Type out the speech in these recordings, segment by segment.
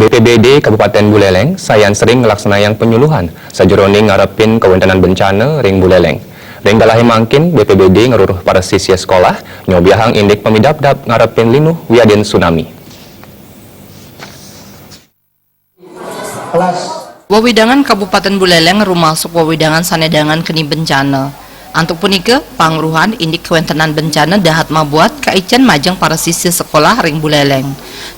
BPBD Kabupaten Buleleng sayan sering ngelaksanakan penyuluhan sajeroning ngarepin kewentanan bencana ring Buleleng. Ring dalahe mangkin BPBD ngaruruh para siswa sekolah nyobiahang indik pemidap-dap ngarepin linuh wiadin tsunami. Wawidangan Kabupaten Buleleng rumasuk wawidangan sanedangan keni bencana. Antuk punika pangruhan indik kewentanan bencana dahat mabuat kaicen majeng para siswa sekolah ring Buleleng.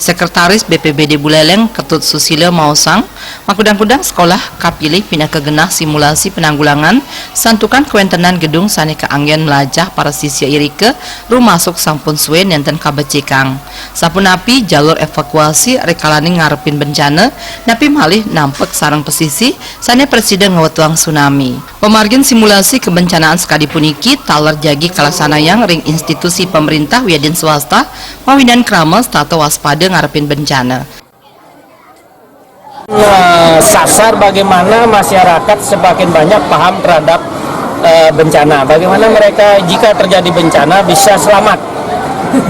Sekretaris BPBD Buleleng Ketut Susila Mausang makudang-kudang sekolah kapilih pina kegenah simulasi penanggulangan santukan kewentanan gedung sane kaanggen melajah para siswa irike rumasuk sampun suwe nenten kabecikang. Sapunapi jalur evakuasi rekalani ngarepin bencana napi malih nampek sarang pesisi sane presiden ngawatuang tsunami. Pemargin simulasi kebencanaan sekali puniki taler jagi kalaksanayang ring institusi pemerintah wiadin swasta mawidan kramas tato waspada ngarepin bencana. Sasar bagaimana masyarakat semakin banyak paham terhadap bencana, bagaimana mereka jika terjadi bencana bisa selamat,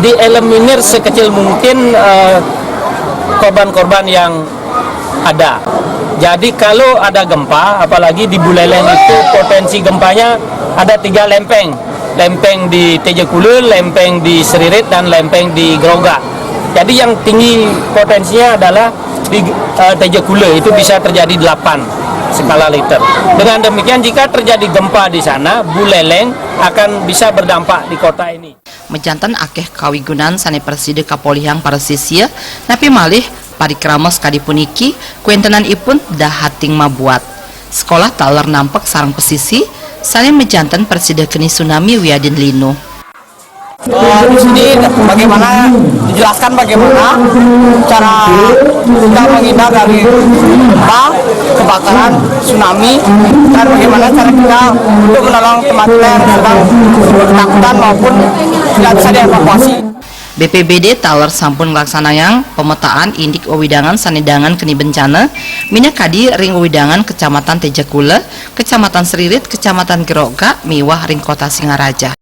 dieliminir sekecil mungkin korban-korban yang ada. Jadi kalau ada gempa, apalagi di Buleleng itu potensi gempanya ada 3 lempeng. Lempeng di Tejakule, lempeng di Seririt, dan lempeng di Groga. Jadi yang tinggi potensinya adalah di Tejakule, itu bisa terjadi 8 skala Richter. Dengan demikian jika terjadi gempa di sana, Buleleng akan bisa berdampak di kota ini. Mejantan akeh kawigunan sane preside kapolihang para sisya, napi malih parikramos kadipuniki kuentenan ipun dah hating mabuat. Sekolah taler nampek sarang pesisi, sane mejantan preside keni tsunami wiadin linu. Di sini bagaimana dijelaskan bagaimana cara kita menghindar dari gempa, kebakaran, tsunami, dan bagaimana cara kita untuk menolong teman-teman yang sedang ketakutan maupun tidak bisa dievakuasi. BPBD taler sampun ngelaksanayang pemetaan indik wawidangan sanedangan keni bencana mina kadi ring wawidangan Kecamatan Tejakule, Kecamatan Seririt, Kecamatan Geroga, miwah ring Kota Singaraja.